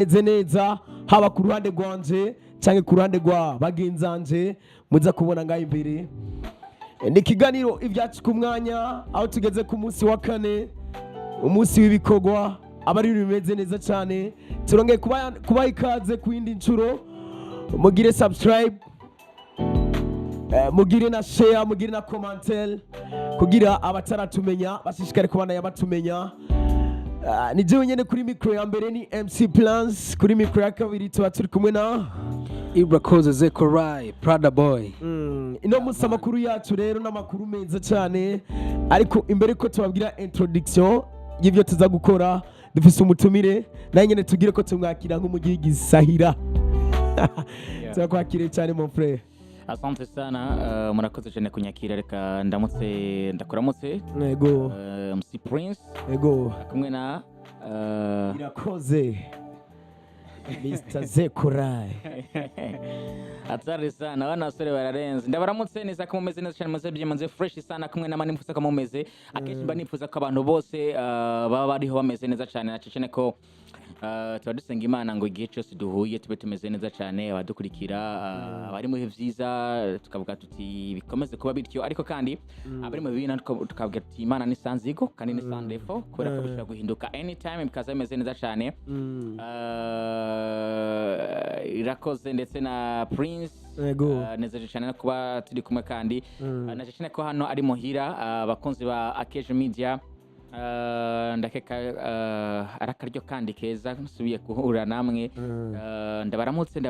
eze neza haba ku ruhande rwanje cyangwa ku ruhande rwa bagenzanje muza kubona ngaho imbere. Ni ikiganiro ibyacu ku mwanya aho tugeze ku munsi wa kane, umunsi w'ibikorwa aba ari ibintu bimeze neza cyane. Turongeye kubaha ikaze ku yindi nshuro, mugire subscribe, mugire na share, mugire na commentaire kugira abataratumenya bashishikare kubana yabatumenya. Ni jewe nyene kuri micro ya mbere ni MC Plans, kuri micro ya kabiri tuba turi kumwe na Irakoze Zekorai Prada Boy. Ino musa makuru yacu rero n'amakuru meza cyane, ariko imbere ko tubabwira introduction y'ivyo tuza gukora, dufise umutumire naye nyene tugire ko tumwakira nk'umugigisahira. Turakwakire cyane mon frère. Asante sana, murakoze cyane kunyakira. Reka ndakuramutse. Yego. MC Prince. Yego. Kumwe na Irakoze Mr. Zekorai. Atari sana, wana basore bararenze. Ndabaramutse neza ko mumeze neza cyane, muze byimanze fresh sana, kumwe n'amani mfuza ko mumeze. Akenshi mba nifuza ko abantu bose baba bariho bameze neza cyane, nacecene ko tuba dusenga Imana ngo igihe cyose duhuye tube tumeze neza cyane, abadukurikira abari mu bihe byiza tukavuga tuti bikomeze kuba bityo, ariko kandi abari mu bibi tukavuga ati Imana ni sanzigo kandi ni sandefo, kubera ko bishobora guhinduka anytime bikaza bimeze neza cyane. Irakoze ndetse na Prince, nezeje cyane no kuba turi kumwe, kandi nacecene ko hano ari muhira abakunzi ba Akeja Media. Ndakeka arakaryo kandi keza nsubiye guhura namwe. Ndabaramutse.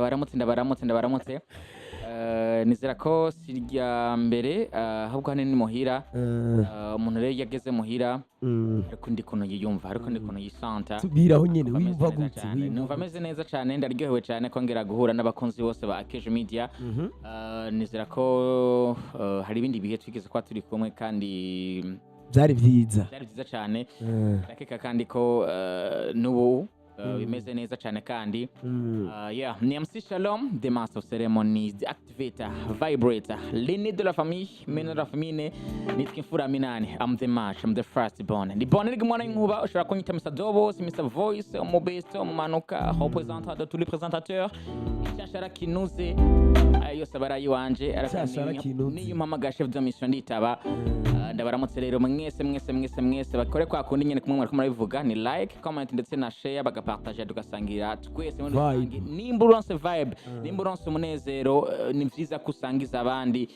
Nizera ko sirya mbere ahubwo hane ni muhira. Umuntu rero yageze muhira ariko ndi kuno yiyumva, ariko ndi kuno yisanta. Tubiraho nyene wimva gute? Numva ameze neza cyane, ndaryohewe cyane kongera guhura n'abakunzi bose ba Akeja Media. Nizera ko hari ibindi bihe twigeze kwa turi kumwe kandi byari byiza cyane. Ndakeka kandi ko n'ubu bimeze neza cyane kandi ni MC Shalom, the master of ceremonies, the activator, vibrator, l'aîné de la famille, mena la famille, nitwa imfura minani. I'm the match, I'm the first born. Ndi born rigi mwana y'inkuba, ushobora kunyita Mr. Dobo, Mr. Voice, Mobesto, Manuka, représentant de tous les présentateurs. Icyashara kinuze yose barayi wanje, niyo mpamaga chef de mission nditaba. Ndabaramutse rero mwese bakore kwa kundi nyene kumwe mwari murabivuga, ni like, comment ndetse na share, bagapartage tugasangira twese muri rusange. Nimba uronse vibe, nimba uronse umunezero, ni vyiza kusangiza abandi.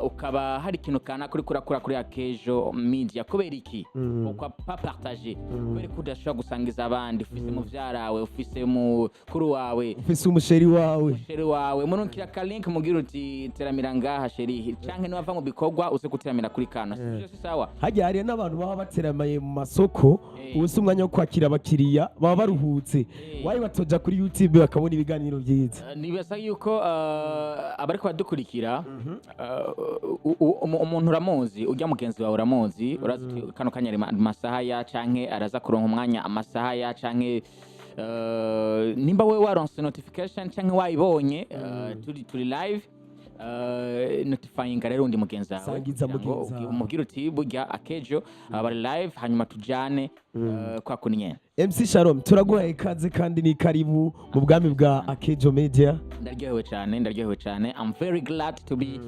Ukaba hari ikintu kana kuri kurakura kuri Akeja Media, kubera iki ukwa partager, kubera ko udashobora gusangiza abandi. Ufise mu vyarawe, ufise mu kuru wawe, ufise umusheri wawe, murunkira ka link mugira uti teramira ngaha sheri, canke no bava mu bikorwa uze guteramira kuri kana. Sawa, hajya hari n'abantu baba bateramaye mu masoko, ubusa umwanya wo kwakira abakiriya baba baruhutse, wayi batoja kuri YouTube bakabona ibiganiro byiza. Nibasa yuko abariko badukurikira, umuntu uramuzi, ujya mugenzi wawe uramuzi, urazi kano kanyari amasaha ya canke araza kuronka umwanya amasaha ya canke nimba we waronse notification canke wayibonye turi live, notifying rero undi mugenzi wawe umubwira uti burya Akeja bari live, hanyuma tujane kwa kunye. MC Shalom, turaguha ikaze kandi ni karibu mu bwami bwa Akeja Media. Ndaryohewe cyane. I'm very glad to be.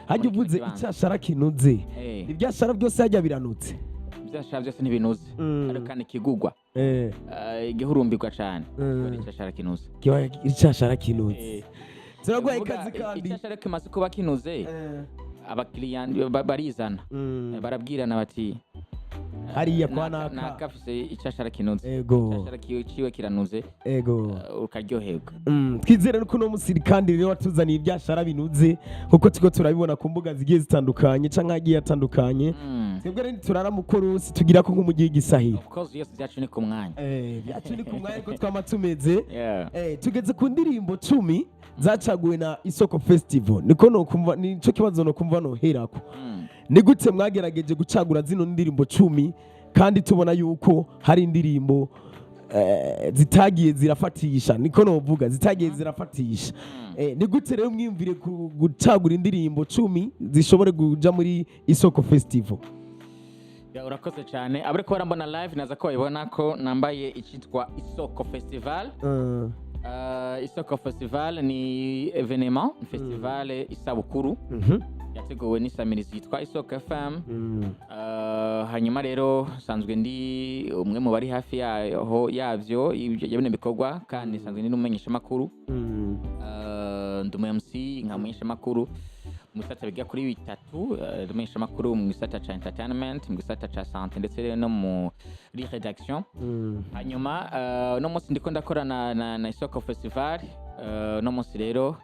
Hajya uvuze icyashara kinuze, ibyashara byose hajya biranutse. Ibyashara byose ntibinuze, ariko kandi kigugwa igihurumbirwa cyane. Icyashara kinuze, icyashara kinuze. Turaguha ikaze kandi icyashara kimaze kuba kinuze, abakiriya barizana, barabwirana bati hariya kwa nakafise icyashara kinuze. Icyashara kiwe kiranuze, ukaryoherwa. Twizere ko no musiri kandi rero watuzaniye ibyashara binuze, kuko tuko turabibona ku mbuga zigiye zitandukanye canke hagiye atandukanye. Twebwe rero turara mu korosi tugira ko nk'umugiye gisahira. Of course yes, byacu ni ku mwanya. Byacu ni ku mwanya ko twamatumeze. Tugeze ku ndirimbo 10 zacaguwe na Isoko Festival. Niko no kumva, nico kibazo no kumva no herako. Ni gute mwagerageje gucagura zino ndirimbo 10 kandi tubona yuko hari indirimbo zitagiye zirafatisha, niko novuga zitagiye zirafatisha. Ni gute rero mwimvire gucagura indirimbo 10 zishobore kuja muri Isoko Festival? urakoze cyane abariko barambona live naza ko babibona ko nambaye icyitwa Isoko Festival. Isoko Festival ni evenement festival isabukuru yateguwe n'isamirizi yitwa Isoko FM. Hanyuma rero sanzwe ndi umwe mu bari hafi yavyo yabene bikorwa kandi sanzwe ndi n'umumenyesha makuru. Ndi MC nkamenyesha makuru mu gisata biga kuri bitatu, umumenyesha makuru mu gisata ca entertainment, mu gisata ca santé ndetse no muri redaction. Hanyuma no munsi ndiko ndakorana na Isoko Festival. No munsi rero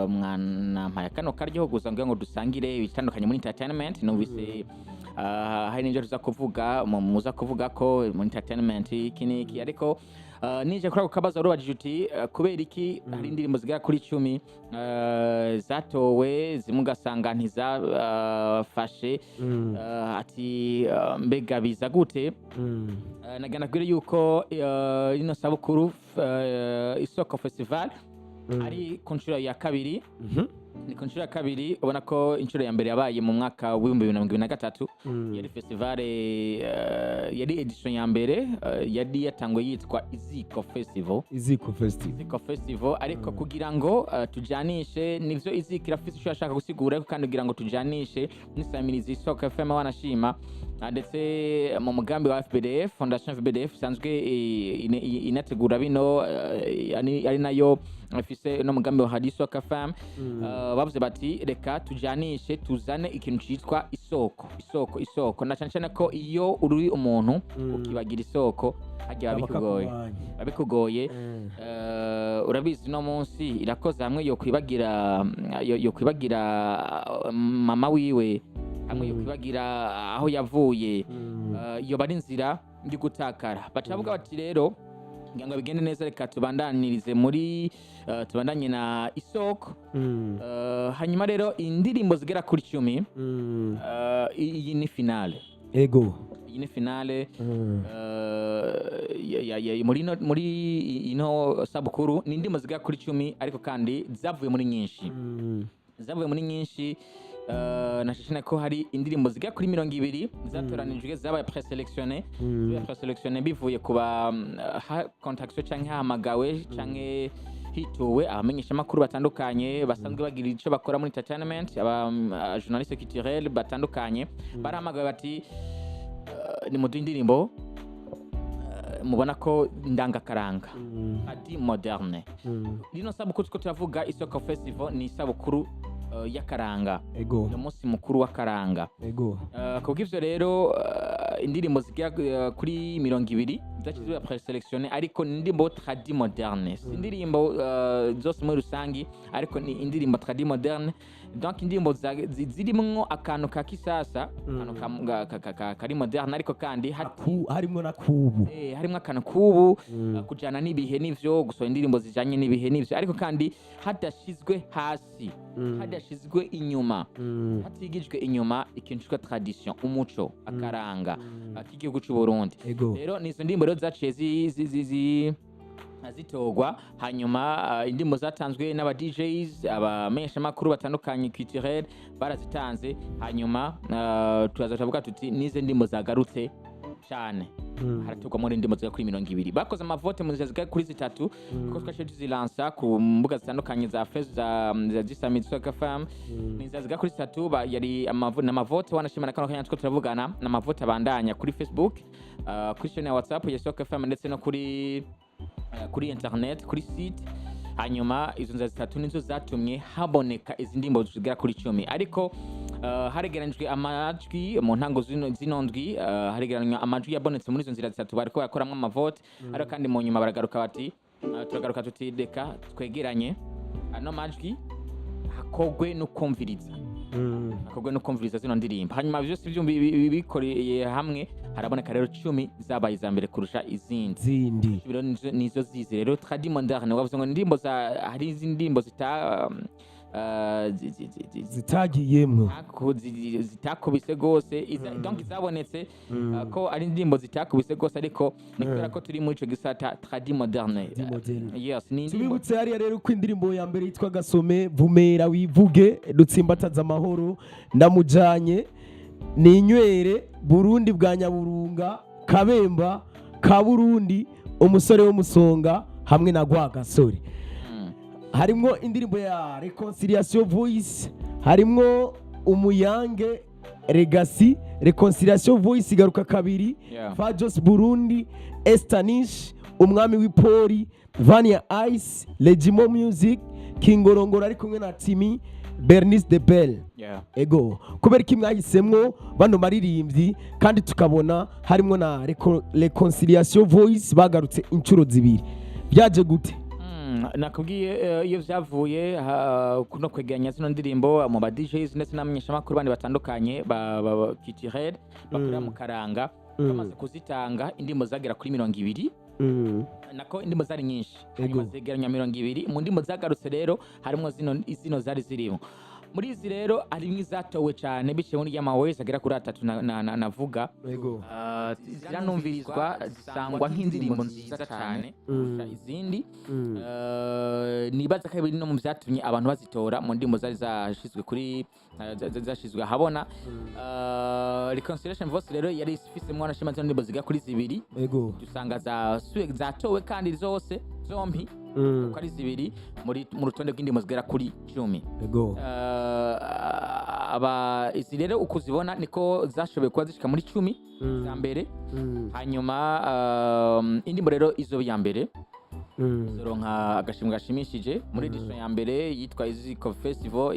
mwana mpaya kano karyo guza ngo dusangire bitandukanye muri entertainment. Numvise hari n'ibyo tuza kuvuga muza kuvuga ko muri entertainment kiniki, ariko nije kuri ako kabazo rubajije uti kubera iki hari indirimbo zigera kuri 10 zatowe zimugasanga ntizafashe, ati mbega biza gute? Nagana kwire yuko ino sabukuru Isoko Festival ari Kuncuro ya kabiri. Ni Kuncuro ya kabiri, ubona ko inshuro ya mbere yabaye mu mwaka wa 2023. Yari festival yari edition ya mbere yari yatangwe yitwa Isoko Festival. Ariko kugira ngo tujanishe nivyo Isiko irafise icyo ashaka gusigura, kandi kugira ngo tujanishe n'isamirizi Isoko FM wanashima, ndetse mu mugambi wa FBDF Fondation FBDF sanzwe inategura bino ari nayo afise no mugambi wa Isoko FM. Bavuze bati reka tujanishe tuzane ikintu citwa isoko na cyane ko iyo uri umuntu ukibagira isoko hagiye babikugoye. Urabizi no munsi irakoze hamwe yo kwibagira mama wiwe, hamwe yo kwibagira aho yavuye, iyo bari nzira ndi gutakara. Bacavuga bati rero ngira ngo bigende neza, reka tubandanirize muri tubandanye na Isoko. Hanyuma rero indirimbo zigera kuri 10, iyi ni finale. Iyi ni finale muri ino sabukuru. Ni indirimbo zigera kuri 10, ariko kandi zavuye muri nyinshi. Nashishina ko hari indirimbo zigera kuri 20 zatoranijwe zabaye preselectionné bivuye kuba contact canke hamagawe canke hitowe abamenyesha makuru batandukanye basanzwe bagira ico bakora muri entertainment, aba journaliste culturel batandukanye. Baramagawe bati ni mu indirimbo mubona ko ndangakaranga adi moderne. Lino sabukuru ko turavuga Isoko Festival ni sabukuru yakaranga, no munsi mukuru wa karanga. Kubw'ivyo rero indirimbo zigera kuri 20 zakizwe preselectionné, ariko ni indirimbo tradi moderne, indirimbo zose muri rusangi, ariko ni indirimbo tradi moderne. Donc indirimbo zirimwo akantu ka kisasa, akantu kari moderne, ariko kandi harimo na kubu, harimo akantu kubu kujana n'ibihe n'ivyo, gusohora indirimbo zijanye n'ibihe n'ivyo, ariko kandi hadashizwe hasi, hadashizwe inyuma, hatigijwe inyuma ikintu cyo tradition, umuco, akaranga k'igihugu cy'u Burundi. Rero nizo ndirimbo rero zaciye zitogwa. Hanyuma indirimbo zatanzwe n'aba DJs, abamenyesha makuru batandukanye culturel barazitanze. Hanyuma turaza tuvuga tuti nize ndimbo zagarutse cyane. Haratugwa muri ndimbo zigera kuri 20. Bakoze amavote mu zigera kuri 3 kuko twashe tuzilansa ku mbuga zitandukanye za Facebook za Disamizi Isoko FM. Niza zigera kuri 3 yari amavote wanashimana kano kanya turavugana n'amavote abandanya kuri Facebook, kuri channel ya WhatsApp ya Isoko FM, ndetse no kuri internet, kuri site. Hanyuma izo nza 3 nizo zatumye haboneka izi ndimbo zigera kuri 10, ariko haregeranijwe amajwi mu ntango zinondwi. Haregeranywa amajwi yabonetse muri izo nzira 3 bariko bakoramwe amavote, ariko kandi mu nyuma baragaruka bati turagaruka tuti deka twegeranye ano majwi hakogwe no kumviriza zino ndirimbo. Hanyuma byose bikoreye hamwe haraboneka rero 10 zabaye za mbere kurusha izindi. Biro nizo zize rero tradi moderne. Wavuze ngo ndimbo hari izindi ndimbo zitagiyemwo zitakubise gose, donc zabonetse ko ari ndimbo zitakubise gose, ariko nikora ko turi muri ico gisata tradi moderne. Yes, ni tubibutse hari rero ko indirimbo ya mbere yitwa Gasome Vumera Wivuge Dutsimbataza Amahoro Ndamujanye ni inywere Burundi bwa Nyaburunga Kabemba ka Burundi umusore w'umusonga hamwe na Rwagasore. Harimwo indirimbo ya Reconciliation Voice, harimwo Umuyange Legacy, Reconciliation Voice garuka kabiri, Fajos Burundi, Estanish, Umwami w'Ipori, Vania Ice, Legimo Music, Kingorongoro ari kumwe na Timi, Bernice de Bell. Ego kubera iki mwahisemwo bano maririmbyi kandi tukabona harimwo na Reconciliation Voice bagarutse incuro zibiri, byaje gute? Nakubwiye iyo byavuye kuno kwegeranya zino ndirimbo mu ba DJs ndetse n'amenyeshamakuru bandi batandukanye ba Kitired bakora mu karanga bamaze kuzitanga indimbo zagera kuri 200. Nako indimbo zari nyinshi hanyuma zegeranya 200. Mu ndimbo zagarutse rero harimo zino zari zirimo. Muri izi rero harimo izatowe cyane biciye muri y'amawezi agera kuri 3 navuga. Ziranumvirizwa zisangwa nk'indirimbo nziza cyane kurusha izindi. Nibaza ko ibiri no mu byatumye abantu bazitora mu ndimbo zari zashizwe kuri zashizwe habona. Reconciliation Voice rero yari ifise mwana shima zino ndimbo ziga kuri 2. Dusanga zatowe kandi zose zombi ko ari 2 mu rutonde rw'indimo zigera kuri 10. Izi rero ukuzibona niko zashoboye kuba zishika muri 10 za mbere. Hanyuma indimo rero izo ya mbere zoronka agashimwe gashimishije muri edition ya mbere yitwa Isoko Festival.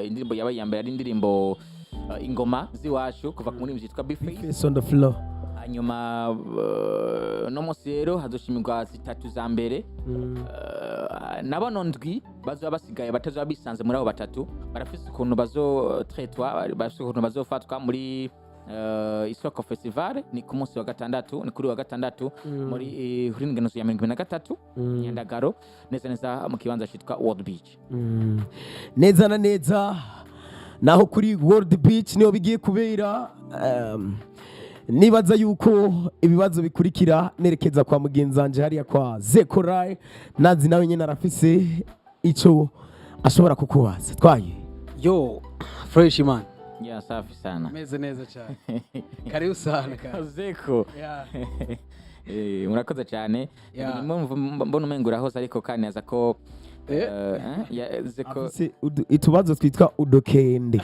Indirimbo yabaye ya mbere ari indirimbo ingoma z'iwacu kuva ku muri yitwa bface on the floor. Hanyuma no munsi rero hazoshimirwa 3 za mbere. Nabano ndwi bazo basigaye batazo bisanze muri abo 3 barafise ukuntu bazotretwa bafise ukuntu bazofatwa muri Isoko Festival. Ni ku munsi wa gatandatu, ni kuri wa gatandatu muri Huringenezo ya 2023 Nyandagaro neza mu kibanza cyitwa World Beach. Neza na neza naho kuri World Beach niho bigiye kubera. Nibaza yuko ibibazo bikurikira nerekeza kwa mugenzanje hariya kwa Zekorai nazi nawe nyene arafise ico ashobora kukubaza. Twaye yo fresh man. Safi sana. Meze neza cyane. Karibu sana ka Zeko. Murakoze cyane. Mbona umengura hose ariko kandi aza ko Zeko itubazo twitwa udokende.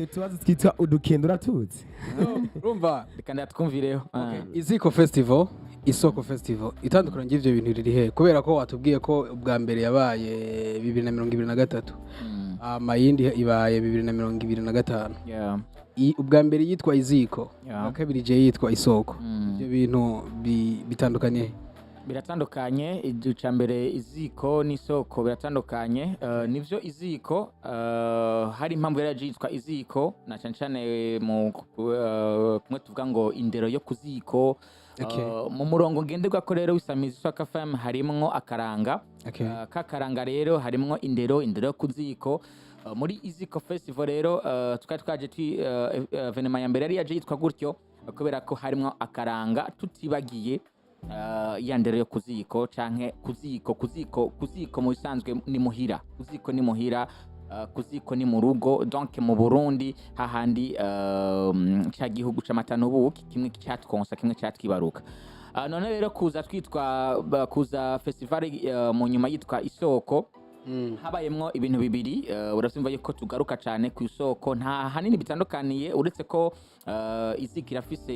Itubazo twitwa udokende uratuzi? Urumva kandi atwumvireho. Isoko Festival, Isoko Festival itandukanye y'ivyo bintu riri he kubera ko watubwiye ko ubwa mbere yabaye 2023. Mayindi ibaye 2025. Ubwa mbere yitwa Isoko, kabiri je yitwa Isoko. Ibyo bintu bitandukanye. Biratandukanye. Igice mbere Isoko n'Isoko biratandukanye. Nivyo Isoko hari impamvu yaraje yitwa Isoko na cyane mu kumwe tuvuga ngo indero yo kuziko. Mu murongo ngenderwa ko rero wisamiza Isoko FM harimwo akaranga. Kakaranga rero harimwo indero yo kuziko. Muri Isoko Festival rero twaje venema ya mbere yari yaje yitwa gutyo kubera ko harimwo akaranga tutibagiye ya ndero yo kuziko canke kuziko mu bisanzwe ni muhira. Kuziko ni muhira, kuziko ni mu rugo. Donc mu Burundi hahandi cya gihugu c'amatanubuki kimwe cyatwonsa kimwe cyatwibaruka. None rero kuza festival mu nyuma yitwa Isoko. Habayemwo ibintu bibiri. Uravyumva yuko tugaruka cyane ku Isoko nta hanini bitandukaniye uretse ko Isoko irafise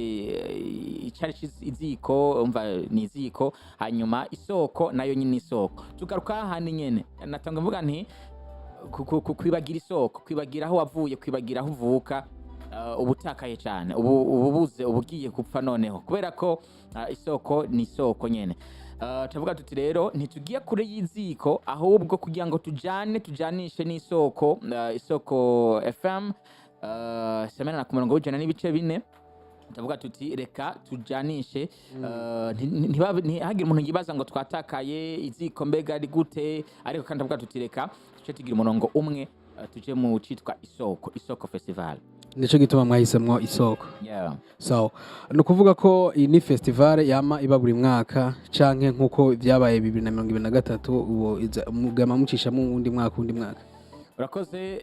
icyari Isoko umva ni Isoko. Hanyuma Isoko nayo nyine Isoko tugaruka hahandi nyene natanga mvuga nti kwibagira Isoko, kwibagira aho wavuye, kwibagira aho uvuka. Ubutakaye cyane ububuze ubugiye gupfa noneho kubera ko Isoko ni Isoko nyene. Tavuga tuti rero ntitugiye kure y'Isoko ahubwo kugira ngo tujanishe n'Isoko. Isoko FM semena na ku murongo w'ijana n'ibice 4. Tavuga tuti reka tujanishe. Ntihagire umuntu yibaza ngo twatakaye Isoko mbega ari gute, ariko kandi tavuga tuti reka tuce tugira umurongo umwe tuje mu citwa Isoko Festival. Nico gituma mwahisemwo Isoko. So no kuvuga ko iyi ni festival yama iba buri mwaka canke nkuko byabaye 2023 uwo mugama mucisha mu wundi mwaka. urakoze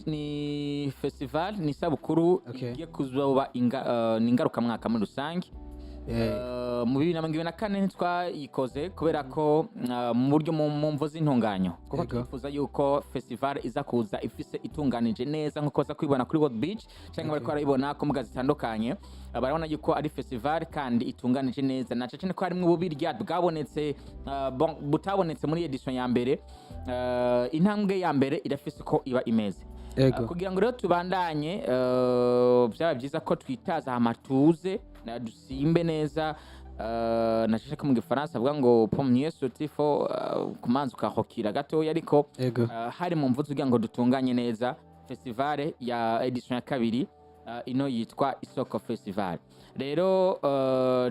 ni festival ni sabukuru igiye kuzoba ni ingaruka mwaka muri rusange mu 2024 ntitwayikoze kubera ko mu buryo mu mvo z'intunganyo kuko twifuza yuko festival iza kuza ifise itunganije neza nkuko baza kwibona kuri World Beach cyangwa bariko barayibona ku mbuga zitandukanye barabona yuko ari festival kandi itunganije neza na cece ko harimo ububirya bwabonetse butabonetse muri edition ya mbere intambwe ya mbere irafise ko iba imeze kugira ngo rero tubandanye byaba byiza ko twitaza amatuze dusimbe neza nashaka mu gifaransa avuga ngo pommier sauter fo kumanza ukahokira gatoya ariko hari mu mvuzo kugira ngo dutunganye neza festival ya edition ya kabiri ino yitwa Isoko Festival rero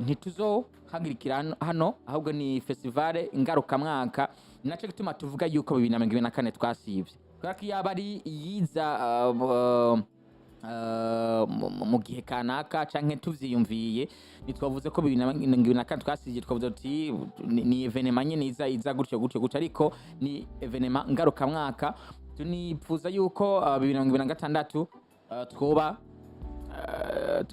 ntituzohagirikira hano ahubwo ni festival ingaruka mwaka naco gituma tuvuga yuko 2024 twasivye kubera ko yaba ari yiza mu gihe kanaka canke tuvyiyumviye nitwavuze ko 2024 twasije twavuze ati ni evenement nyene iza gutyo ariko ni evenement ngaruka mwaka tunipfuza yuko 2026 twoba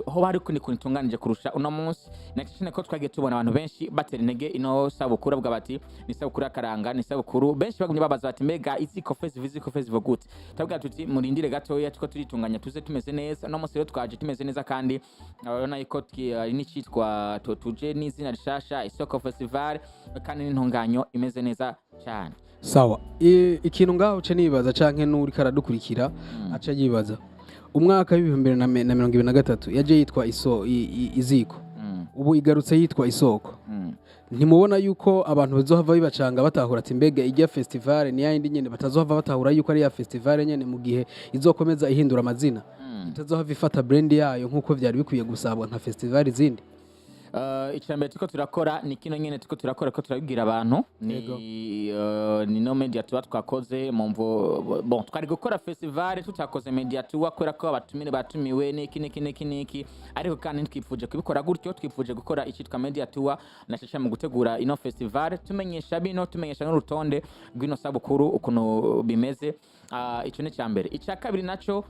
ho bari kunitunganije kurusha uno munsi nakishine ko twagiye tubona abantu benshi batera intege ino sabukuru bwa bati ni sabukuru akaranga ni sabukuru benshi bagumye babaza bati mega Isoko Festival gute tabwa tuti murindire gatoya tuko turitunganya tuze tumeze neza no munsi rero twaje tumeze neza kandi urabona yuko ni citwa tuje n'izina rishasha Isoko Festival kandi n'intunganyo imeze neza cyane sawa ikintu ngaho uce nibaza canke n'uri karadukurikira aca yibaza umwaka w'2023 yaje yitwa iziko ubu igarutse yitwa Isoko ntimubona yuko abantu bazohava bibacanga batahura ati mbega ijya festival ni yindi nyene batazohava batahura yuko ari ya festival nyene mu gihe izokomeza ihindura amazina itazohava ifata brand yayo nkuko byari bikwiye gusabwa nka festival zindi icambere tuko turakora ni kino nyene tuko turakora ko turabibwira abantu ni no media tuba twakoze mu mvo bon twari gukora festival tutakoze media tuwa kwera ko abatumire batumiwe niki ariko kandi twifuje kubikora gutyo twifuje gukora icitwa media tuwa nashasha mu gutegura ino festival tumenyesha n'urutonde rw'ino sabukuru ukuntu bimeze ico ne cyambere ica kabiri naco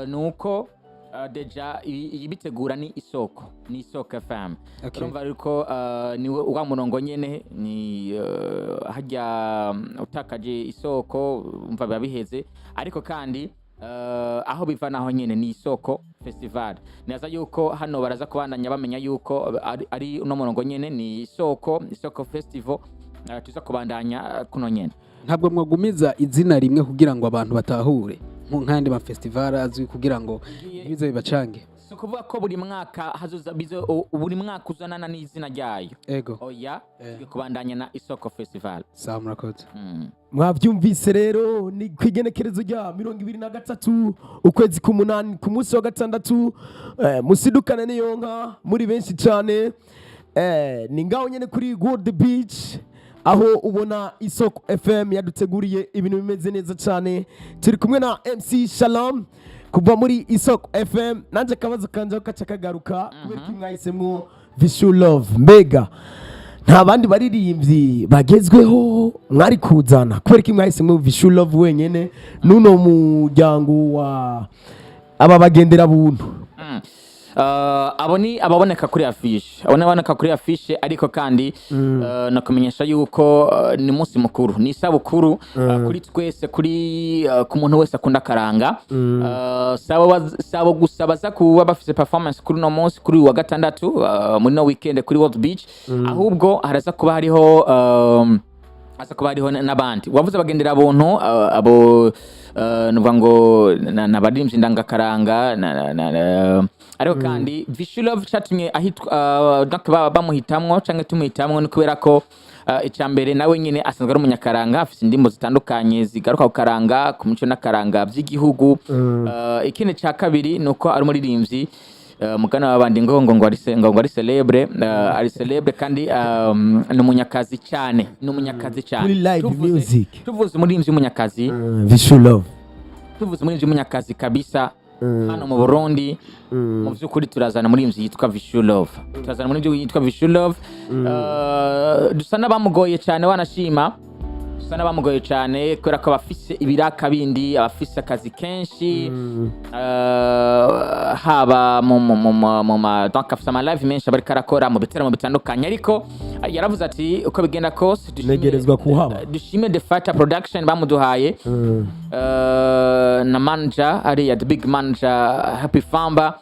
nuko deja ibitegura ni Isoko FM urumva ariko ni wa murongo nyene ni hajya utakaje Isoko umva babiheze ariko kandi aho biva naho nyene ni Isoko Festival naza yuko hano baraza kubandanya bamenya yuko ari uno murongo nyene ni Isoko Festival tuza kubandanya kuno nyene ntabwo mwagumiza izina rimwe kugira ngo abantu batahure nkandi ma festival azwi kugira ngo bize bibacange kuvuga ko buri mwaka hazoza buri mwaka uzanana n'izina ryayo oya kubandanya na Isoko Festival sawa murakoze mwavyumvise rero ni kwigenekerezo rya 2023 ukwezi k'umunani ku munsi wa gatandatu musidukana niyonka muri benshi cyane ni ngaho nyene kuri World Beach aho ubona Isoko FM yaduteguriye ibintu bimeze neza cyane turi kumwe na MC Shalom kuva muri Isoko FM nanje kabazo kanje kaca kagaruka kubera kimwahisemwo Vichou Love mbega nta bandi baririmbyi bagezweho mwari kuzana kubera kimwahisemwo Vichou Love wenyene nuno muryango wa aba bagendera buntu ababoneka kuri afishe ariko kandi nakumenyesha yuko ni munsi mukuru ni isabukuru kuri twese kuri ku muntu wese akunda karanga sabo gusaba za kuba bafise performance kuri no munsi kuri wa gatandatu muri no weekend kuri World Beach ahubwo haraza kuba hariho n'abandi wavuze bagendera abantu abo nuvuga ngo n'abadirimvyi ndangakaranga ariko kandi Vichou Love chatumye ahitwa bamuhitamwo canke tumuhitamwo ni kubera ko icambere nawe nyene asanzwe ari umunyakaranga afite indimbo zitandukanye zigaruka ku karanga ku mico n'akaranga by'igihugu ikindi ca kabiri nuko ari umuririmbyi mugana wabandi ngo ari celebre kandi n'umunyakazi cyane tuvuze umuririmbyi w'umunyakazi Vichou Love tuvuze umuririmbyi w'umunyakazi kabisa hano mu Burundi mu byukuri turazana umuririmbyi yitwa Vichou Love dusa n'abamugoye cyane wanashima usa n'abamugoye cyane kubera ko abafise ibiraka bindi abafise akazi kenshi haba donc afise ama live menshi abariko arakora mu biteramo bitandukanye ariko yaravuze ati uko bigenda kose negerezwa kuhaba dushime The Fighter Production bamuduhaye na manager ari the big manager Happy Famba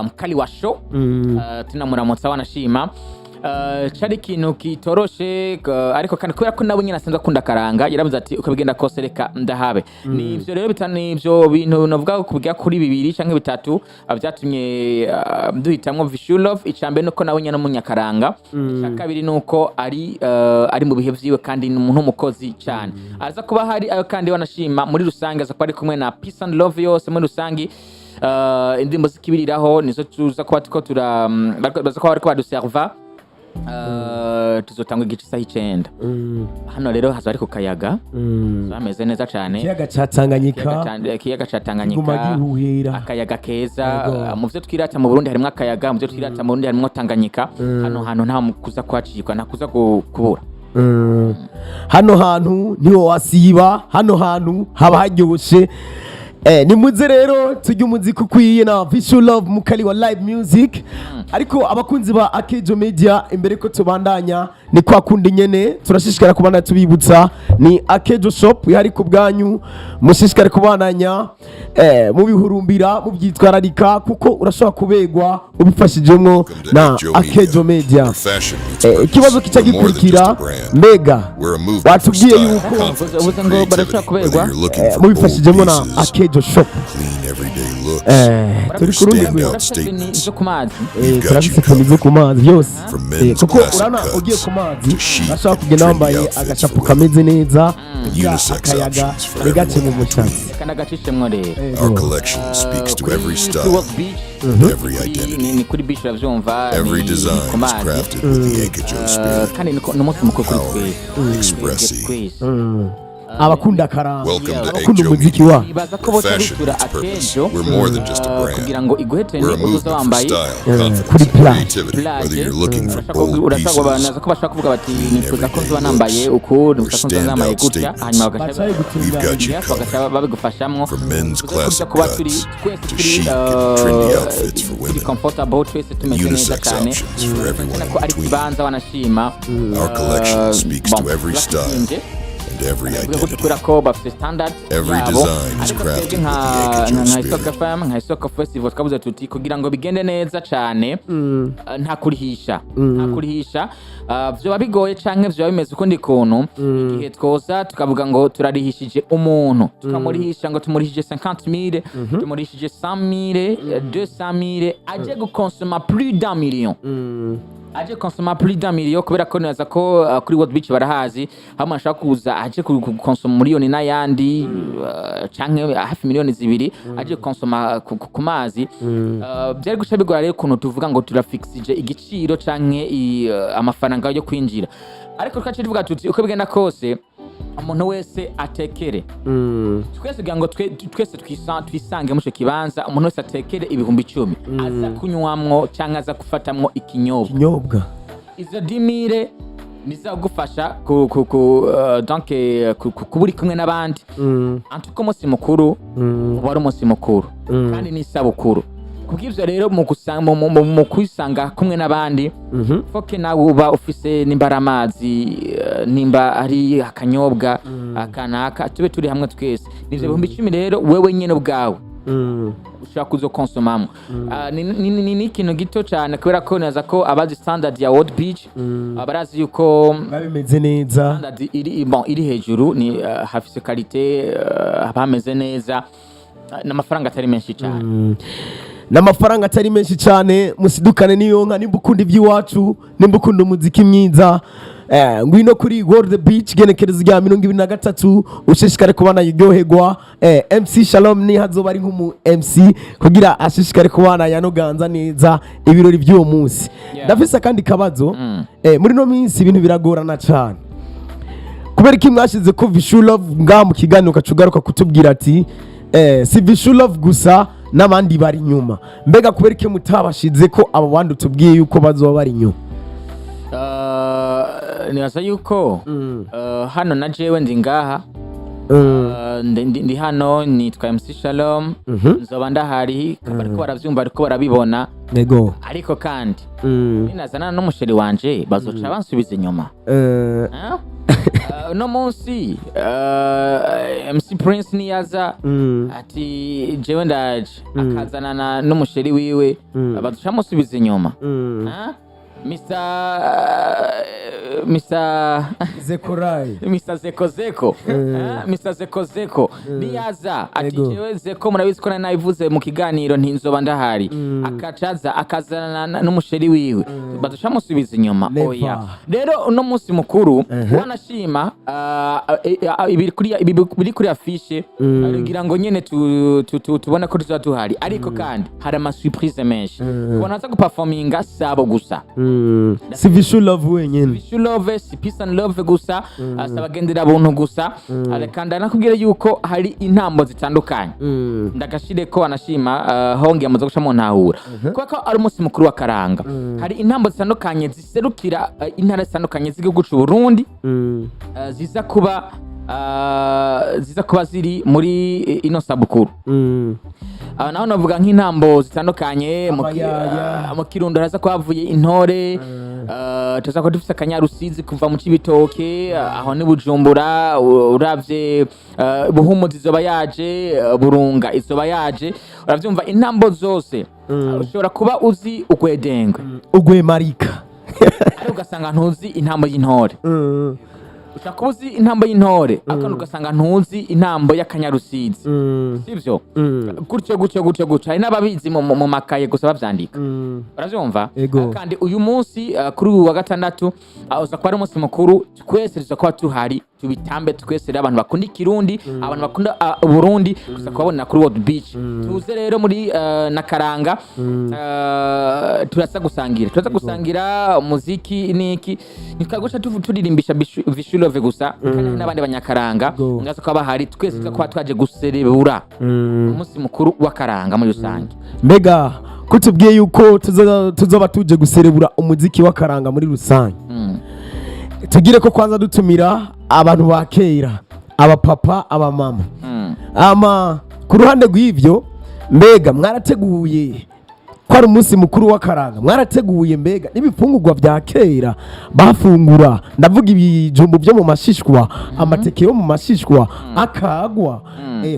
mkali wa show tunamuramutsa wanashima cari ikintu kitoroshe ariko kandi kubera ko nabo nyine asanzwe akunda karanga yaravuze ati uko bigenda kose reka ndahabe nivyo rero bitani ivyo bintu novuga kubiga kuri bibiri canke bitatu byatumye duhitamwo Vichou icambe nuko nawe nyine n'umunyakaranga kabiri nuko ari mu bihe vyiwe kandi ni umuntu umukozi cyane aza kuba hari ayo kandi wanashima muri rusange aza kuba ari kumwe na Peace and Love yose muri rusange indirimbo zikibiriraho nizo tuza kuba baza kuba bariko baduserva tuzotanga igice isaha 9 hano rero hazo ari ku kayaga ameze neza cyane kiyaga ca Tanganyika akayaga keza mu byo twirata mu Burundi harimo akayaga mu byo twirata mu Burundi harimo Tanganyika hano hantu nta mukuza kwacikwa nakuza kubura hano hantu niho wasiba hano hantu haba haryoshe ni muze rero tujye umuziki ukwiye na Vichou mukali wa live music ariko abakunzi ba Akezo Media imbere ko tubandanya ni kwa kundi nyene turashishikara kubana tubibutsa ni Akezo shop yari ku bwanyu mushishikare kubandanya mu bihurumbira mu byitwararika kuko urashobora kubegwa ubifashijemo na Akezo Media ikibazo kica gikurikira mbega watubwiye yuko ubuze ngo barashobora kubegwa mu bifashijemo na Akezo shop turi kurundi zo kumazi turafise foni zo kumazi byose kuko urana ugiye kumazi bashaka kugenda wambaye agacapu kameze neza akayaga bigace mu mucazi kana gacishemwo rero Our collection speaks to every style, every identity. ni kuri beach uravyumva Every design is crafted with the Akezo spirit, kandi n'umunsi mukuru kuri expressing. abakunda karanga Welcome to abakunda Akezo umuziki Media. wa ibaza ko bose bitura Akezo We're more than just a kugira brand. ngo iguhetene We're a uza movement for wambaye style, kuri confidence, plage. creativity. Whether you're looking for bold urasabwa pieces banaza ko bashaka kuvuga bati nifuza ko nzuba nambaye uku nifuza ko nzuba nambaye gutya hanyuma bacaye We've got you bagashaka covered. babigufashamwo From men's classic kuba cuts turi twese to turi chic and trendy outfits for turi women. comfortable twese tumeze neza Unisex cyane options for everyone ko ari in between. kibanza wanashima Our collection speaks to every style and every identity. kubera ko bafite standard Every yabo. design is Ariko crafted twebwe with nka the Akezo Isoko spirit. FM nka Isoko Festival twabuze tuti kugira ngo bigende neza cyane nta kurihisha vyoba bigoye canke vyoba bimeze ukundi kuntu igihe twoza tukavuga ngo turarihishije umuntu tukamurihisha ngo tumurihije 50,000 tumurihije 100,000 200,000 aje gukonsoma plus d'un million aje konsoma plus d'un million kubera ko neza ko kuri World Beach barahazi hamwe ashaka kuza aje konsoma miliyoni n'ayandi canke hafi miliyoni 2 aje konsoma ku mazi byari guca bigora rero kuntu tuvuga ngo turafixije igiciro canke amafaranga yo kwinjira ariko twaciye tuvuga tuti uko bigenda kose umuntu wese atekere twese kugira ngo twese twisange mu cyo kibanza umuntu wese atekere ibihumbi 10 aza kunywamwo cyangwa aza gufatamwo ikinyobwa izo dimire nizagufasha donc kuburi kumwe n'abandi antuko umunsi mukuru wari umunsi mukuru kandi n'isabukuru kubw'ivyo rero mu kwisanga kumwe n'abandi foke nawe uba ufise nimba amazi nimba ari akanyobwa akanaka tube turi hamwe twese nivyo bihumbi 10 rero wewe nyene ubwawe ushaka kuzokonsomamwo ni ikintu gito cyane kubera ko neza ko abazi standard ya World Beach barazi yuko babimeze neza standard iri hejuru ni hafise qualité abameze neza n'amafaranga atari menshi cyane n'amafaranga atari menshi cyane musidukane niyo nka nimba ukunda iby'iwacu nimba ukunda umuziki mwiza ngwino kuri World Beach genekerezo rya 2023 ushishikare kubana yiryoherwa MC Shalom ni hazoba ari nk'umu MC kugira ashishikare kubana yanoganza neza ibirori by'uwo munsi ndafise kandi kabazo muri no minsi ibintu biragorana cyane kubera iki mwashize ko Vichou nga mu kiganiro kacugaruka kutubwira ati si Vichou gusa n'abandi bari nyuma mbega kubera iki mutabashize ko abo bandi tubwiye yuko bazoba bari nyuma nibaza yuko hano na jewe ndi ngaha ndi hano nitwa MC Shalom nzoba ndahari bariko baravyumva bariko barabibona nego ariko kandi ninazana n'umusheri wanje bazoca bansubiza inyuma no munsi MC Prince niyaza ati jewe ndaje akazana n'umusheri wiwe bazoca musubiza inyuma Mr. Zekorai Mr. Zeko Mr. Zeko niyaza ati jewe Zeko murabizi ko nayivuze mu kiganiro ntinzoba ndahari akacaza akazana n'umusheri wiwe bazoca musubiza inyuma oya rero uno munsi mukuru wanashima ibiri kuri afishe kugira ngo nyene tubona ko tuzaduhari ariko kandi hari ama surprise menshi wanaza guperforminga sabo gusa si Vichou love wenyene Vichou love si peace and love gusa asabagendera buntu gusa arekanda nakubwira yuko hari intambo zitandukanye ndagashire ko anashima hongi amaze guca mu ntahura kuko ari umunsi mukuru wa karanga hari intambo zitandukanye ziserukira intara zitandukanye z'igihugu cy'u Burundi ziza kuba ziri muri ino sabukuru naho navuga nk'intambo zitandukanye mu Kirundo haza kwavuye intore tuza ko dufise akanyarusizi kuva mu Cibitoke aho ni Bujumbura uravye Buhumuzi izoba yaje Burunga izoba yaje uravyumva intambo zose ushobora kuba uzi ugwedengwe ugwemarika ariko ugasanga ntuzi intambo y'intore ushakuzi intambo y'intore akandi ugasanga ntuzi intambo y'akanyarusizi sivyo gutyo hari n'ababizi mu makaye gusa bavyandika uravyumva kandi uyu munsi kuri wa gatandatu uza kuba ari umunsi mukuru twese tuza kuba tuhari tubitambe twese abantu bakunda Kirundi abantu bakunda Burundi gusa kubabona kuri World Beach tuze rero muri nakaranga turaza gusangira umuziki niki nikaguca turirimbisha Vichou love gusa kandi n'abandi banyakaranga ngazo ko bahari twese tuza twaje guserebura umunsi mukuru wa karanga muri rusange mbega kutubwiye yuko tuzoba tuje guserebura umuziki wa karanga muri rusange tugire ko kwanza dutumira abantu bakera abapapa abamama ku ruhande rw'ivyo mbega mwarateguye ko ari umunsi mukuru wa karanga mwarateguye mbega n'ibifungurwa vya kera bafungura ndavuga ibijumbu byo mu mashishwa amateke yo mu mashishwa akagwa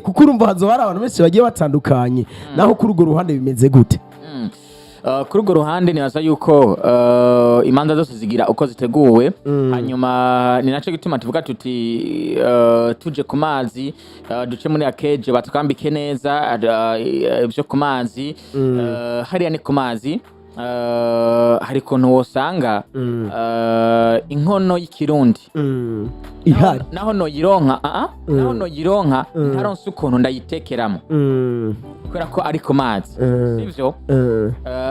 kuko urumva hazo hari abantu benshi bagiye batandukanye naho kuri urwo ruhande bimeze gute kuri urwo ruhande nibaza yuko imanza zose zigira uko ziteguwe hanyuma ni naco gituma tuvuga tuti tuje ku mazi duce muri Akeje batwambike neza byo ku mazi hariya ni ku mazi hari kuntu wosanga inkono y'ikirundi ihari naho no yironka ntaronse ukuntu ndayitekeramo kubera ko ari ku mazi sivyo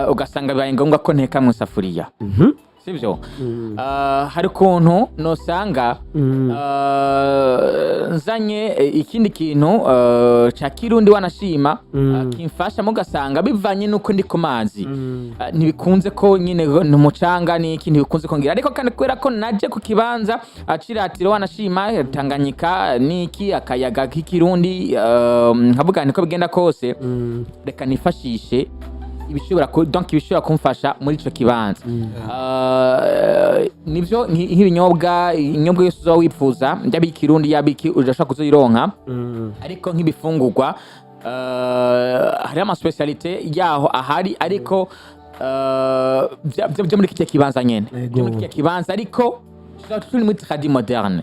ugasanga bibaye ngombwa ko nteka mu isafuriya sivyo hari kuntu nosanga nzanye ikindi kintu ca Kirundi wanashima kimfasha mugasanga bivanye nuko ndi ku mazi ntibikunze ko nyine n'umucanga n'iki ntibikunze ko ngira ariko kandi kubera ko naje ku kibanza aciratiro wanashima Tanganyika n'iki akayaga k'ikirundi nkavuga niko bigenda kose reka nifashishe ibishobora kumfasha muri ico kibanza nivyo nk'ibinyobwa yose uzo wipfuza by'abikirundi yabiki urashaka kuzoyironka ariko nk'ibifungurwa hari ama specialite yaho ahari ariko byo muri kike kibanza nyene byo muri kike kibanza ariko turi muri tradition moderne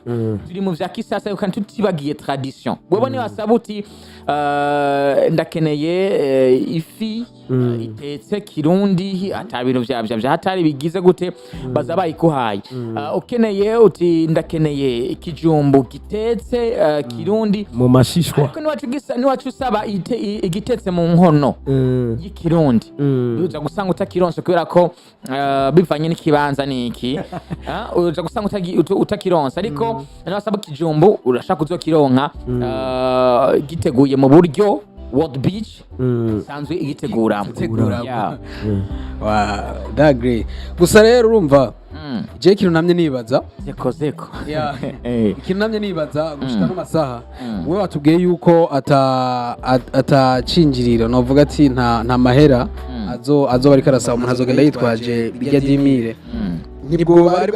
turi mu vya kisasa kandi tutibagiye tradition bobone wasabuti ndakeneye ifi itetse Kirundi atabintu vya hatari bigize gute baza bayikuhaye ukeneye uti ndakeneye ikijumbu gitetse Kirundi mu mashishwa ariko niwacu usaba igitetse mu nkono y'ikirundi uza gusanga utakironse kubera ko bivanye n'ikibanza niki uza gusanga utakironse ariko niwasaba ikijumbu urashaka uzokironka giteguye mu buryo World Beach sanzwe igitegura that great gusa rero urumva je kintu namye nibaza zeko ikintu namye nibaza gushika no masaha wewe watubwiye yuko atacinjirira novuga ati nta mahera azo bari karasa umuntu azogenda yitwaje bijya dimire nibwo bari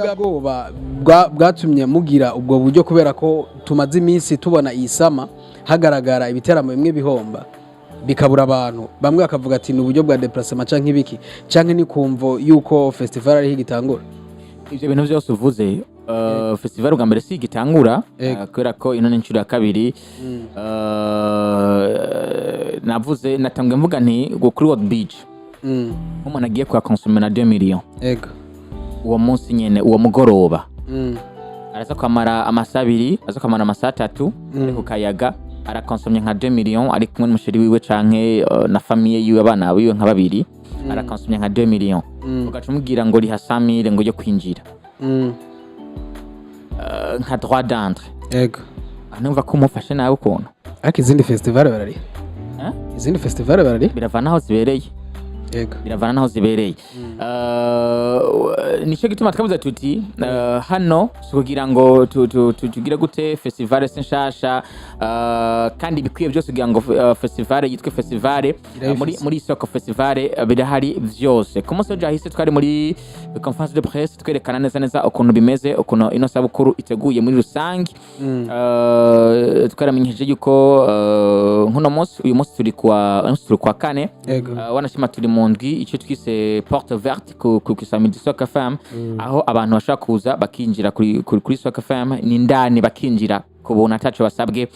bwatumye mugira ubwo buryo kubera ko tumaze iminsi tubona isama hagaragara ibiteramo bimwe bihomba bikabura abantu bamwe bakavuga ati n'uburyo bwa déplacement canke ibiki canke ni kumvo yuko festival ari higitangura ivyo bintu byose uvuze festival bwa mbere si gitangura kubera ko ino n'incuro ya kabiri navuze natangwe mvuga nti kuri World Beach umuntu agiye kwa consommer na 2 millions uwo munsi nyene uwo mugoroba araza kwamara amasabiri aza kwamara amasatatu ku kayaga arakonsomye nka 2 millions ari kumwe n'umusheri wiwe canke na famille yiwe abana biwe nka babiri arakonsomye nka 2 millions ugacumubwira ngo riha 100,000 ngo yo kwinjira nka droit d'entrée anumva ko umufashe nawe ukuntu ariko izindi festival barari izindi festival barari biravana aho zibereye biravana naho zibereye nico gituma twavuze tuti hano kugira ngo tugira gute festival senshasha kandi bikwiye byose kugira ngo festival yitwe festival muri Isoko festival birahari byose ku munsi w'ahise twari muri conference de presse twerekana neza ukuntu bimeze ukuntu ino sabukuru iteguye muri rusange twaramenyeje yuko nkuno munsi uyu munsi turi kwa kane wanashima turi ndwi icyo twise porte verte ku kisamidi Isoko FM aho abantu bashaka kuza bakinjira kuri Isoko FM n'indani bakinjira kubona atacho basabwe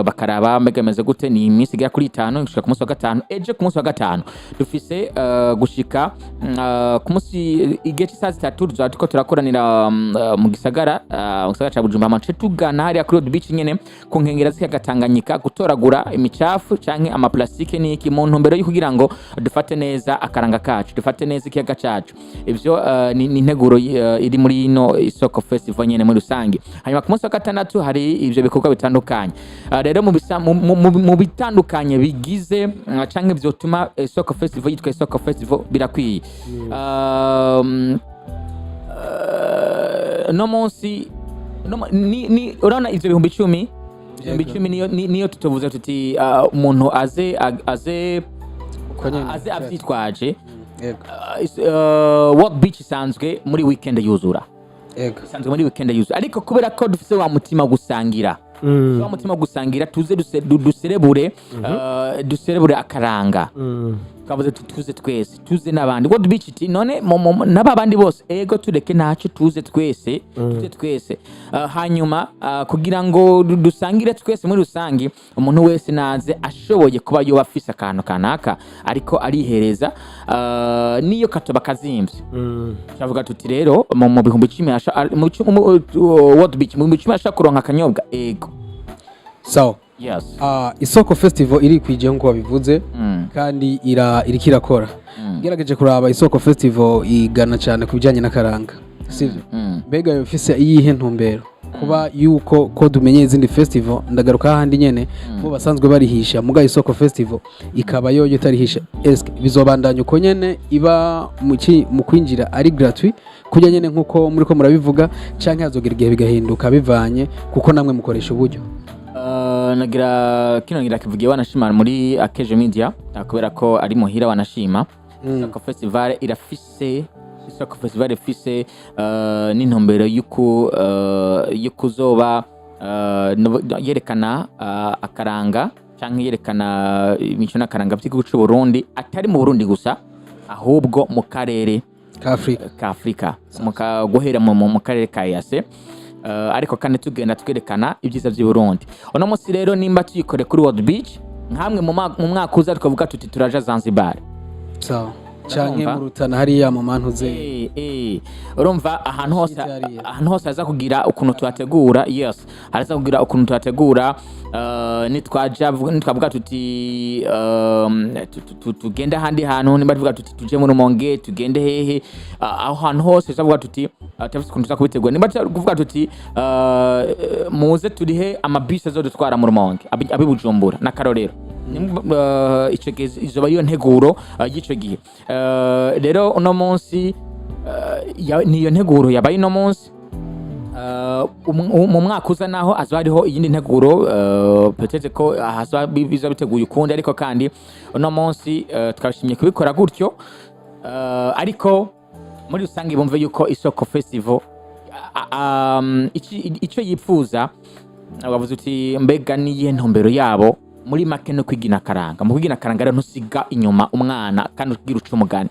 bakaraba megameze gute ni iminsi igera kuri 5 gushika ku munsi wa gatanu eje ku munsi wa gatanu dufise gushika ku munsi igeti saa 3 tuzatuko turakoranira mu gisagara ca Bujumbura amace tugana hari kuri World Beach nyene ku nkengera z'Agatanganyika gutoragura imicafu canke ama plastike n'iki mu ntumbero yo kugira ngo dufate neza akaranga kacu dufate neza ikiyaga cacu ivyo ni integuro iri muri ino Isoko Festival nyene muri rusange hanyuma ku munsi wa gatandatu hari ivyo bikorwa bitandukanye rero mu bitandukanye bigize canke vyotuma Isoko Festival yitwa Isoko Festival birakwiye no munsi ni urana ivyo 10,000 niyo tutovuze tuti umuntu aze avyitwaje World Beach sanzwe muri weekend yuzura sanzwe muri weekend yuzu ariko kubera ko dufise wa mutima gusangira wa mutima gusangira tuze duserebure akaranga kavuze tuze twese tuze nabandi World Beach iti none nababandi bose ego tureke nacu tuze twese hanyuma kugira ngo dusangire twese muri rusangi umuntu wese naze ashoboye kuba yo afise akantu kanaka ariko arihereza niyo katoba kazimvye chavuga tuti rero mu bihumbi 10 World Beach mu bihumbi 10 ashaka kuronka akanyobwa ego so yes Isoko Festival iri kwije nko babivuze kandi irikirakora gerageje kuraba Isoko Festival igana cyane kubijanye nakaranga sivyo mbega yofise iyihe ntumbero kuba yuko ko dumenye izindi festival ndagaruka handi nyene bo basanzwe barihisha muga Isoko Festival ikaba yoyo tarihisha eske bizobandanya uko nyene iba mu kwinjira ari gratuit kujya nyene nkuko muri ko murabivuga canke hazogira igihe bigahinduka bivanye kuko namwe mukoresha uburyo nagira kivugiye wanashima muri Akeje Media kubera ko ari muhira wanashima Isoko Festival irafise Isoko Festival ifise n'intumbero yukuzoba yerekana akaranga canke yerekana imico n'akaranga by'igihugu cy'u Burundi atari mu Burundi gusa ahubwo mu karere ka Afrika guhera mu karere ka Yase ariko kandi tugenda twerekana ibyiza by'u Burundi ono munsi rero nimba tuyikore kuri World Beach nkamwe mu mwaka uza twavuga tuti turaja Zanzibar so canke mu Rutana hariya mu mantuze urumva ahantu hose aza kugira ukuntu twategura yes araza kugira ukuntu twategura nitwavuga tuti tugenda handi hantu nimba tuvuga tuti tuje mu Rumonge tugende hehe aho hantu hose tuvuga tuti tafise ukuntu tuzakubitegura nimba tuvuga tuti muze turihe amabisi azodutwara mu Rumonge abi Bujumbura na Karorero ico gihe izoba iyo nteguro y'ico gihe rero uno munsi niyo nteguro yabaye uno munsi mu mwaka uza naho azo hariho iyindi nteguro peut-être ko biza biteguye ukundi ariko kandi uno munsi twabishimye kubikora gutyo ariko muri rusange bumve yuko Isoko Festival icyo yipfuza bavuze uti mbega niyihe ntumbero yabo muri make no kwigina karanga mu kwigina karanga rero ntusiga inyuma umwana kandi ugira uca umugani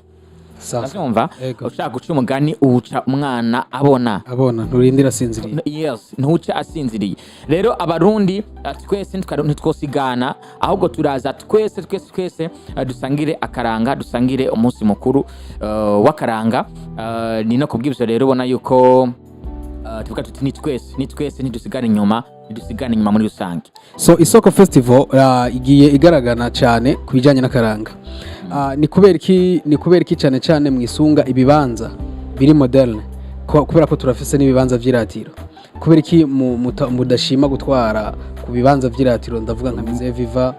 Urumva ushaka guca umugani uwuca umwana abona nturindira asinziriye. Yes, ntuca asinziriye. Rero abarundi twese ntitwosigana ahubwo turaza twese dusangire akaranga, dusangire umunsi mukuru w'akaranga. Ni no kubwibyo rero ubona yuko tuvuga tuti ni twese ntidusigane inyuma muri rusange. So Isoko Festival igiye igaragana cyane kubijanye n'akaranga. Ni kubera iki cyane mwisunga ibibanza biri moderne kubera ko turafise n'ibibanza vy'iratiro. Kubera iki mudashima gutwara ku bibanza vy'iratiro, ndavuga nka Musée Viva,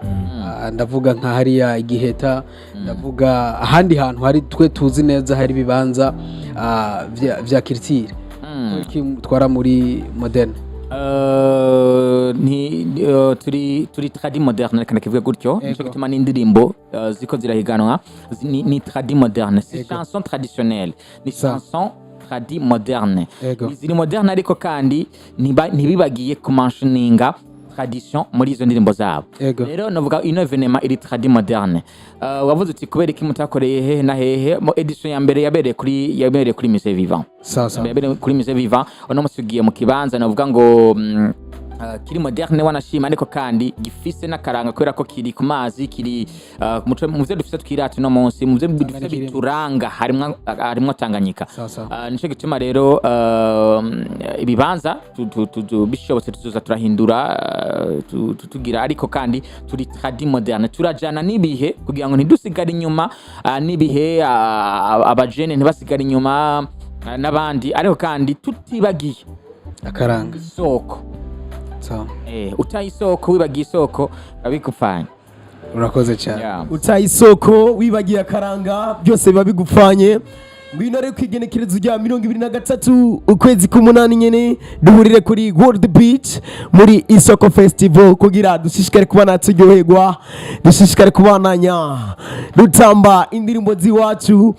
ndavuga nka hariya Igiheta, ndavuga ahandi hantu hari twe tuzi neza hari ibibanza vya culture. Kubera iki mutwara muri moderne? Turi tradi moderne kandi kivuga gutyo nico gituma n'indirimbo ziko zirahiganwa ni tradi moderne, c'est chanson traditionnelle, ni chanson tradi moderne, ziri moderne ariko kandi ntibibagiye kumanshininga tradition muri izo ndirimbo zabo. Rero navuga ino evenement iri tradi moderne. Wavuze uti kubera iki mutakoreye hehe na hehe? Mo edition ya mbere yabereye kuri Musée Vivant. Sasa yabereye kuri Musée Vivant, ono musugiye mu kibanza navuga ngo kiri moderne wanashima ariko kandi gifise n'akaranga kubera ko kiri ku mazi, kiri mu byo dufite twirata no munsi, mu byo dufite bituranga harimwo Tanganyika. Nico gituma rero ibibanza bishobotse tuzoza turahindura tugira ariko kandi turi tradi moderne, turajana nibihe kugira ngo ntidusigare inyuma nibihe abajene ntibasigare inyuma n'abandi, ariko kandi tutibagiye akaranga Isoko. Utaye Isoko wibagiye Isoko abigupfanye. Urakoze cyane. Utaye Isoko wibagiye akaranga byose biba bigupfanye. Ngwino rero kwigenekerezo rya 2023 ukwezi k'umunani nyene duhurire kuri World Beach muri Isoko Festival kugira dushishikare kubana turyoherwa, dushishikare kubananya dutamba indirimbo z'iwacu.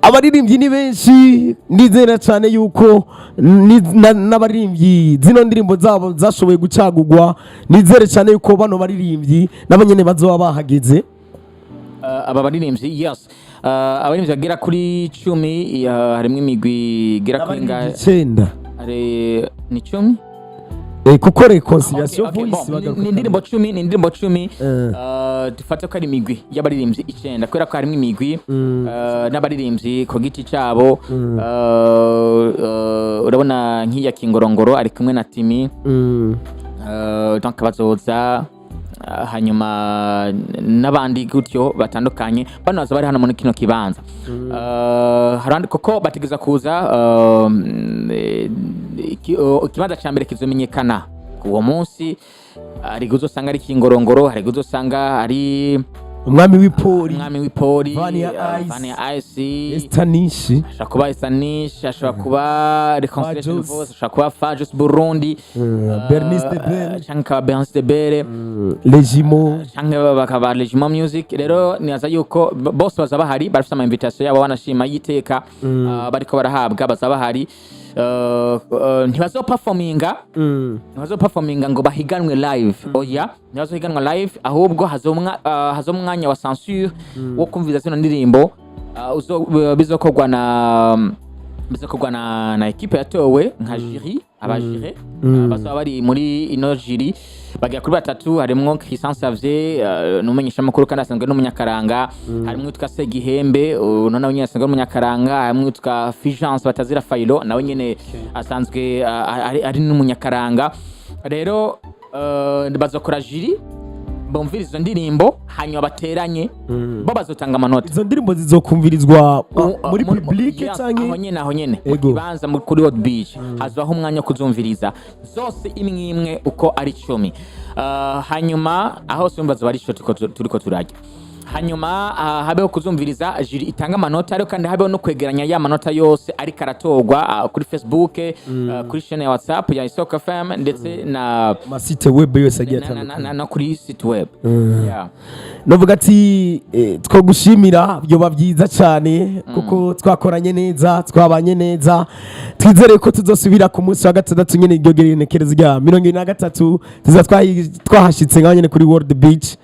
Abaririmbyi ni benshi, ndizera cyane yuko n'abaririmbyi zino ndirimbo zabo zashoboye gucagurwa, nizere cyane yuko bano baririmbyi nabanyene bazoba bahageze. Aba baririmbyi yes, abaririmbyi bagera kuri 10, harimo imigwi igera kuri 9. Ni 10? Kuko reconciliation voice ni indirimbo 10 dufata ko ari imigwi y'abaririmbyi 9 kubera ko harimo imigwi n'abaririmbyi ku giti cyabo. Urabona nk'iya Kingorongoro ari kumwe na Timi, donc bazoza hanyuma n'abandi gutyo batandukanye bano baza bari hano muri kino kibanza. Harandi koko bategeza kuza ikibanza cya mbere kizomenyekana uwo munsi, hari guzosanga ari Kingorongoro, hari guzosanga ari umwami w'ipori Vani Ice, Estanishi, ashobora kuba Estanishi, ashobora kuba Reconciliation Voice, ashobora kuba AkezaBurundi, Bernice de Bere, Legimo, bakaba Legimo Music. Rero nibaza yuko bose baza bahari, barafite ama invitation yabo banashima y'iteka bariko barahabwa, baza bahari. Ntibazoperforminga ngo bahiganwe live, oya ntibazohiganwa live, ahubwo hazomwanya wa censure wo kumviza zino ndirimbo bizokorwa na equipe yatowe nka jury, abajire bazaba bari muri ino jury bagiye kuri batatu. Harimo Christian Xavier n'umumenyesha makuru kandi asanzwe n'umunyakaranga, harimo utwa Segihembe none nyine asanzwe n'umunyakaranga, harimo utwa Figence batazira Failo nawe nyene asanzwe ari n'umunyakaranga. Rero bazokora jury bumvira izo ndirimbo hanyuma bateranye bo bazotanga amanota. Izo ndirimbo zizokumvirizwa muri public canke aho nyene mu kibanza kuri World Beach hazaho umwanya wo kuzumviriza zose imwe imwe uko ari 10. Hanyuma aho sumva zo bari shoti turiko turajya. Hanyuma habeho kuzumviriza juri itanga amanota ariko kandi habeho no kwegeranya ya manota yose ari karatorwa kuri Facebook, kuri chaîne ya WhatsApp ya Isoko FM ndetse na site web yose agiye atandukanye na kuri site web. Novuga ati twogushimira byoba byiza cyane kuko twakoranye neza twabanye neza twizere ko tuzosubira ku munsi wa gatandatu nyene iryo gerenekerezo rya 23 twahashitse nganye kuri World Beach.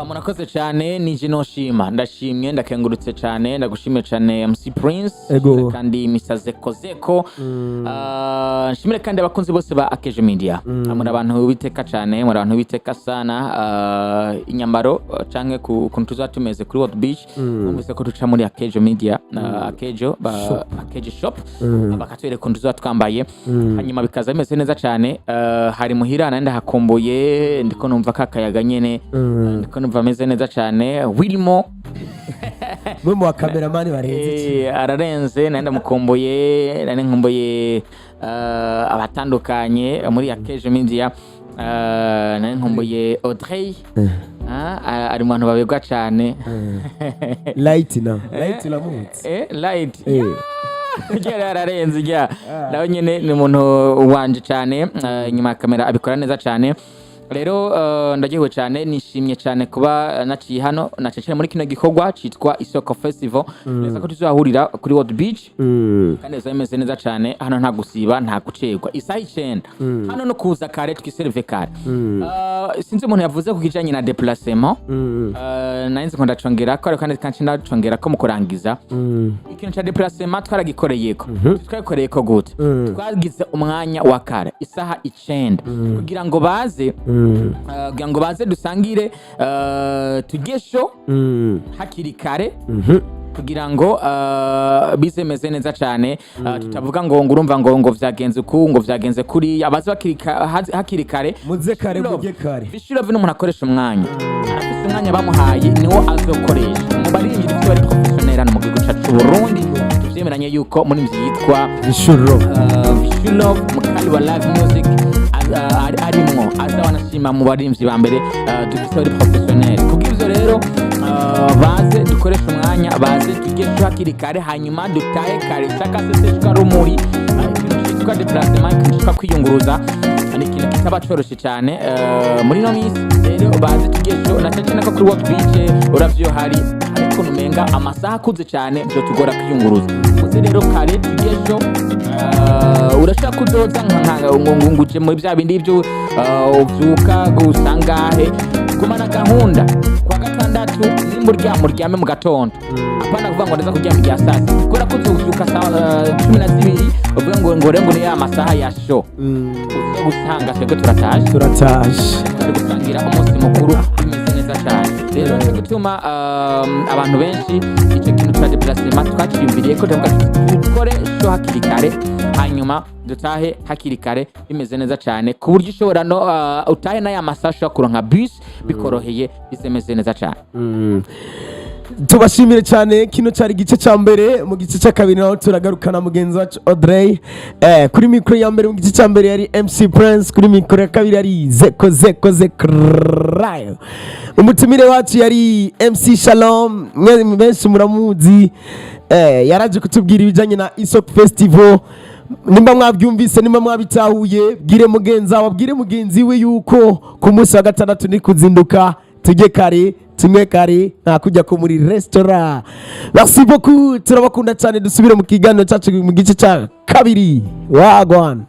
Murakoze cyane nije noshima ndashimye ndakengurutse cyane ndagushimiye cyane MC Prince kandi Misazeko nshimire kandi abakunzi bose ba Akeje Media muri abantu biteka cyane muri abantu biteka sana inyambaro canke kuntu tuzatumeze kuri World Beach umvise ko tuca muri Akeje Media Akeje Shop bakatwere kuntu tuzatwambaye hanyuma bikaza bimeze neza cyane hari muhirana ndahakumbuye ndiko numva kakayaga nyene ndiko numva ameze neza cyane wirimo mu wa cameraman barenze ararenze nanda mukumbuye nane nkumbuye abatandukanye muri Akeje Media nane nkumbuye Audrey ari mu bantu babegwa cyane light lamutse light Gera ararenze nawe nyene ni umuntu wanje cyane inyuma ya kamera abikora neza cyane. Rero ndagiwe cyane nishimye cyane kuba naciye hano nacecere muri kino gikorwa citwa Isoko Festival neza ko tuzahurira kuri World Beach kandi zameze neza cyane hano nta gusiba nta gucegwa isaha 9 hano no kuza kare twiserve kare sinzi umuntu yavuze ku kijanye na déplacement nainze ko ndacongera ko kandi kanci ndacongera ko mukurangiza ikintu cha déplacement twaragikoreyeko twagikoreyeko gute twagize umwanya wa kare isaha 9 kugira ngo baze kugira ngo baze dusangire tugesho hakiri kare kugira ngo bizemeze neza cyane tutavuga ngo urumva ngo vyagenze uku ngo vyagenze kuri abazi hakiri kare muze kare muge kare Vichou n'umuntu akoresha umwanya afite umwanya bamuhaye niwo azokoresha mu baririmbyi dufite bari professionnel hano mu gihugu cyacu Burundi tuvyemeranye yuko muri vyitwa Vichou mukali wa live music arimwo azawanashima mu baririmbyi ba mbere dufite bari professionnel kubw'ivyo rero baze dukoresha umwanya baze tugesho hakiri kare hanyuma dutahe kare saka seseshwa rumuri ikintu cyitwa déplacement cyitwa kwiyunguruza ni ikintu kitaba coroshe cyane muri no minsi rero baze tugesho natacene ko kuri World Beach uravyo hari ariko numenga amasaha akuze cyane byo tugora kwiyunguruza muze rero kare tugesho urashaka kudoza ngunguje muri bya bindi byo uvyuka gusangahe kumana gahunda kwa gatandatu muryame mu gatondo apana kuvuga ngo ndaza kuryama igihe sasa kora ko uvyuka saa 12 uvuga ngo rengo ni ya masaha ya show uze gusanga sego turataje ari gusangira umunsi mukuru bimeze neza cyane rero cyo gutuma abantu benshi icyo kintu cya déplacement twaciyumviriye ko dukore show hakiri kare hanyuma dutahe hakiri kare bimeze neza cyane ku buryo ushobora no utahe na ya masasha kuronka bus bikoroheye bizemeze neza cyane. Tubashimire cyane kino cyari gice cya mbere mu gice cya kabiri naho turagarukana mugenzi wacu Audrey kuri mikro ya mbere mu gice cya mbere yari MC Prince kuri mikro ya kabiri yari Zeko umutumire wacu yari MC Shalom mwe benshi muramuzi yaraje kutubwira ibijanye na Isoko Festival nimba mwabyumvise nimba mwabitahuye bwire mugenzi we yuko ku munsi wa gatandatu ni kuzinduka tujye kare tumwe kare nta kujya ko muri restaurant. Merci beaucoup turabakunda cyane dusubire mu kiganiro cyacu mu gice cya kabiri wagwan.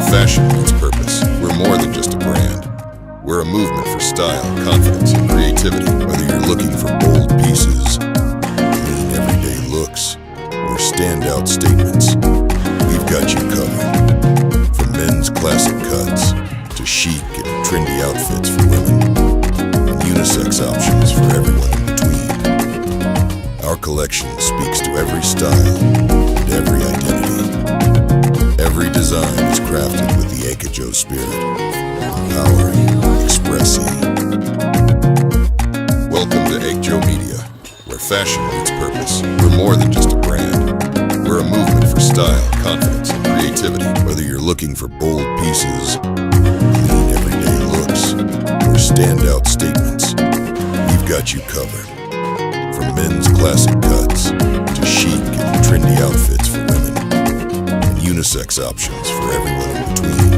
Fashion meets purpose. We're more than just a brand. We're a movement for style, confidence, and creativity. Whether you're looking for bold pieces, clean everyday looks, or standout statements, we've got you covered. From men's classic cuts trendy outfits for women, and unisex options for everyone in between. Our collection speaks to every style and every identity. Every design is crafted with the Akezo spirit, empowering, expressing. Welcome to Akezo Media, where fashion meets purpose. We're more than just a brand. We're a movement for style, confidence, and creativity. Whether you're looking for bold pieces, clean everyday looks, or standout statements, we've got you covered. From men's classic cuts to chic and trendy outfits for women, and unisex options for everyone in between.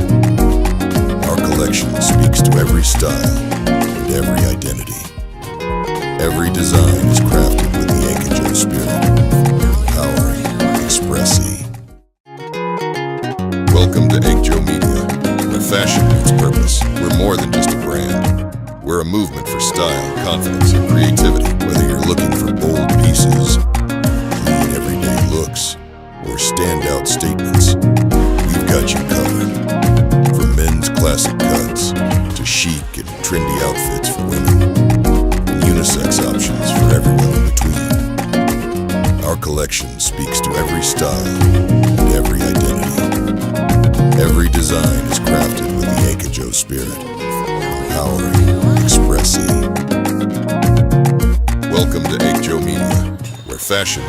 Our collection speaks to every style and every identity. Every design is crafted with the Akezo spirit, empowering, expressing. Welcome to Akezo Media, where fashion meets purpose. We're more than just a brand. We're a movement for style, confidence, and creativity. Whether you're looking for bold pieces, clean everyday looks, or standout statements, we've got you covered. From men's classic cuts to chic and trendy outfits for women, and unisex options for everyone in between. Our collection speaks to every style and every identity. Every design is crafted with the Akezo spirit, empowering, expressing. Welcome to Akezo Media, where fashion